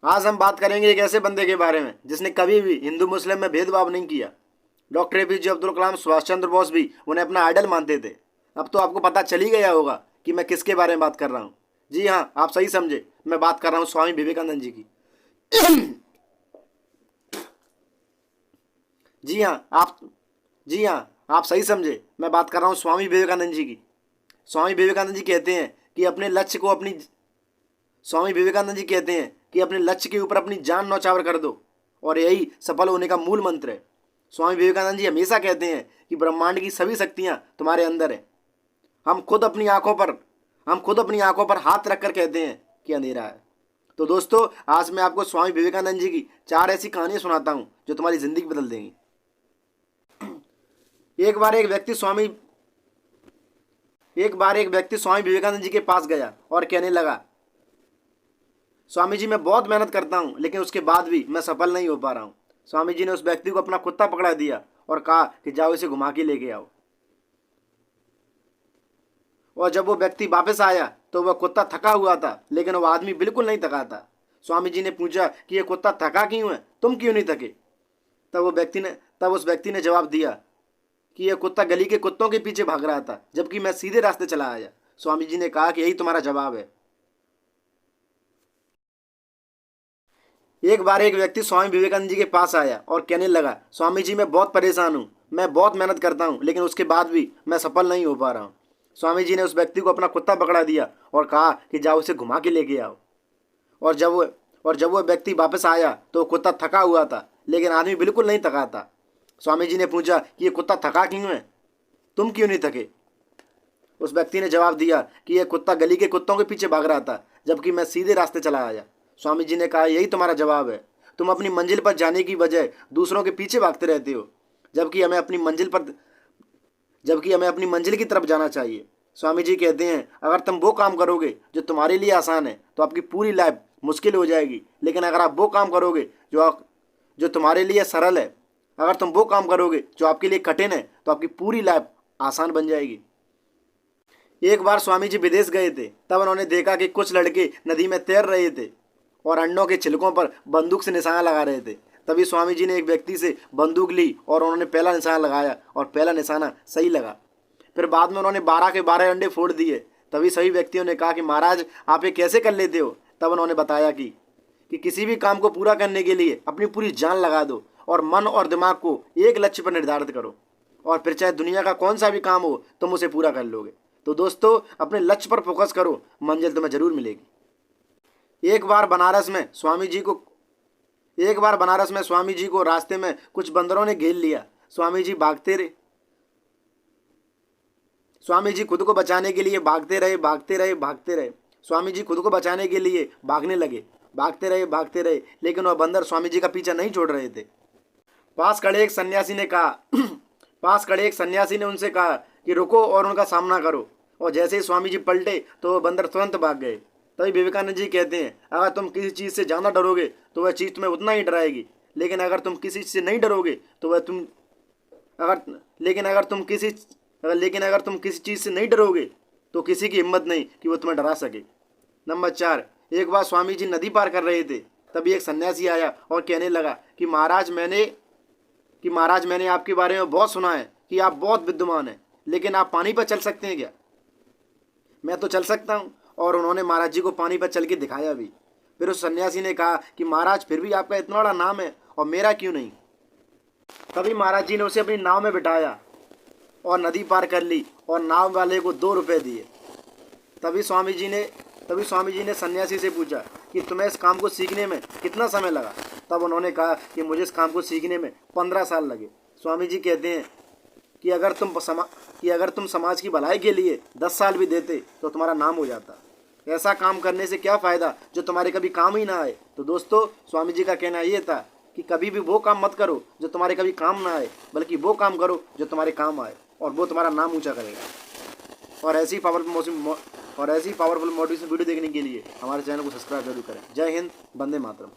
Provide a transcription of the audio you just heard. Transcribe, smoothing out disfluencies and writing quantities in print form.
आज हम बात करेंगे एक ऐसे बंदे के बारे में जिसने कभी भी हिंदू मुस्लिम में भेदभाव नहीं किया। डॉक्टर एपीजे अब्दुल कलाम, सुभाष चंद्र बोस भी उन्हें अपना आइडल मानते थे। अब तो आपको पता चल ही गया होगा कि मैं किसके बारे में बात कर रहा हूँ। जी हाँ, आप सही समझे, मैं बात कर रहा हूँ स्वामी विवेकानंद जी की। जी हाँ आप जी हाँ, आप सही समझे, मैं बात कर रहा हूँ स्वामी विवेकानंद जी की। स्वामी विवेकानंद जी कहते हैं कि अपने लक्ष्य को अपनी स्वामी विवेकानंद जी कहते हैं कि अपने लक्ष्य के ऊपर अपनी जान न्यौछावर कर दो, और यही सफल होने का मूल मंत्र है। स्वामी विवेकानंद जी हमेशा कहते हैं कि ब्रह्मांड की सभी शक्तियां तुम्हारे अंदर है। हम खुद अपनी आंखों पर हाथ रखकर कहते हैं कि अंधेरा है। तो दोस्तों, आज मैं आपको स्वामी विवेकानंद जी की 4 ऐसी कहानियां सुनाता हूं जो तुम्हारी जिंदगी बदल देंगी। एक बार एक व्यक्ति स्वामी विवेकानंद जी के पास गया और कहने लगा, स्वामी जी, मैं बहुत मेहनत करता हूं, लेकिन उसके बाद भी मैं सफल नहीं हो पा रहा हूं। स्वामी जी ने उस व्यक्ति को अपना कुत्ता पकड़ा दिया और कहा कि जाओ इसे घुमा के लेके आओ। और जब वो व्यक्ति वापस आया तो वह कुत्ता थका हुआ था, लेकिन वो आदमी बिल्कुल नहीं थका था। स्वामी जी ने पूछा कि ये कुत्ता थका क्यों है, तुम क्यों नहीं थके? तब उस व्यक्ति ने जवाब दिया कि यह कुत्ता गली के कुत्तों के पीछे भाग रहा था, जबकि मैं सीधे रास्ते चला आया। स्वामी जी ने कहा कि यही तुम्हारा जवाब है। एक बार एक व्यक्ति स्वामी विवेकानंद जी के पास आया और कहने लगा, स्वामी जी, मैं बहुत परेशान हूँ, मैं बहुत मेहनत करता हूँ, लेकिन उसके बाद भी मैं सफल नहीं हो पा रहा हूँ। स्वामी जी ने उस व्यक्ति को अपना कुत्ता पकड़ा दिया और कहा कि जाओ उसे घुमा के लेके आओ। और जब वो व्यक्ति वापस आया तो वो कुत्ता थका हुआ था, लेकिन आदमी बिल्कुल नहीं थका था। स्वामी जी ने पूछा कि ये कुत्ता थका क्यों है, तुम क्यों नहीं थके? उस व्यक्ति ने जवाब दिया कि यह कुत्ता गली के कुत्तों के पीछे भाग रहा था, जबकि मैं सीधे रास्ते चला आया। स्वामी जी ने कहा, यही तुम्हारा जवाब है। तुम अपनी मंजिल पर जाने की बजाय दूसरों के पीछे भागते रहते हो, जबकि हमें अपनी मंजिल की तरफ जाना चाहिए। स्वामी जी कहते हैं, अगर तुम वो काम करोगे जो तुम्हारे लिए आसान है तो आपकी पूरी लाइफ मुश्किल हो जाएगी, लेकिन अगर आप वो काम करोगे जो तुम्हारे लिए सरल है, अगर तुम वो काम करोगे जो आपके लिए कठिन है, तो आपकी पूरी लाइफ आसान बन जाएगी। एक बार स्वामी जी विदेश गए थे, तब उन्होंने देखा कि कुछ लड़के नदी में तैर रहे थे और अंडों के छिलकों पर बंदूक से निशाना लगा रहे थे। तभी स्वामी जी ने एक व्यक्ति से बंदूक ली और उन्होंने पहला निशाना लगाया और पहला निशाना सही लगा। फिर बाद में उन्होंने 12 के 12 अंडे फोड़ दिए। तभी सभी व्यक्तियों ने कहा कि महाराज, आप ये कैसे कर लेते हो? तब उन्होंने बताया कि किसी भी काम को पूरा करने के लिए अपनी पूरी जान लगा दो और मन और दिमाग को एक लक्ष्य पर निर्धारित करो, और फिर चाहे दुनिया का कौन सा भी काम हो, तुम उसे पूरा कर लोगे। तो दोस्तों, अपने लक्ष्य पर फोकस करो, मंजिल तुम्हें जरूर मिलेगी। एक बार बनारस में स्वामी जी को रास्ते में कुछ बंदरों ने घेर लिया। स्वामी जी खुद को बचाने के लिए भागते रहे। स्वामी जी खुद को बचाने के लिए भागने लगे, भागते रहे, लेकिन वह बंदर स्वामी जी का पीछा नहीं छोड़ रहे थे। पास खड़े एक सन्यासी ने उनसे कहा कि रुको और उनका सामना करो। और जैसे ही स्वामी जी पलटे तो वह बंदर तुरंत भाग गए। तभी विवेकानंद जी कहते हैं, अगर तुम किसी चीज़ से ज़्यादा डरोगे तो वह चीज़ तुम्हें उतना ही डराएगी, लेकिन अगर तुम किसी से नहीं डरोगे तो अगर तुम किसी चीज़ से नहीं डरोगे तो किसी की हिम्मत नहीं कि वो तुम्हें डरा सके। नंबर 4, एक बार स्वामी जी नदी पार कर रहे थे, तभी एक सन्यासी आया और कहने लगा कि महाराज, मैंने आपके बारे में बहुत सुना है कि आप बहुत विद्वान हैं, लेकिन आप पानी पर चल सकते हैं क्या? मैं तो चल सकता हूँ। और उन्होंने महाराज जी को पानी पर चल के दिखाया भी। फिर उस सन्यासी ने कहा कि महाराज, फिर भी आपका इतना बड़ा नाम है और मेरा क्यों नहीं? तभी महाराज जी ने उसे अपनी नाव में बिठाया और नदी पार कर ली और नाव वाले को 2 रुपये दिए। तभी स्वामी जी ने सन्यासी से पूछा कि तुम्हें इस काम को सीखने में कितना समय लगा? तब उन्होंने कहा कि मुझे इस काम को सीखने में 15 साल लगे। स्वामी जी कहते हैं कि अगर तुम समाज की भलाई के लिए 10 साल भी देते तो तुम्हारा नाम हो जाता। ऐसा काम करने से क्या फ़ायदा जो तुम्हारे कभी काम ही ना आए? तो दोस्तों, स्वामी जी का कहना ये था कि कभी भी वो काम मत करो जो तुम्हारे कभी काम ना आए, बल्कि वो काम करो जो तुम्हारे काम आए, और वो तुम्हारा नाम ऊंचा करेगा। और ऐसी पावरफुल मोटिवेशन वीडियो देखने के लिए हमारे चैनल को सब्सक्राइब जरूर करें। जय हिंद, वंदे मातरम।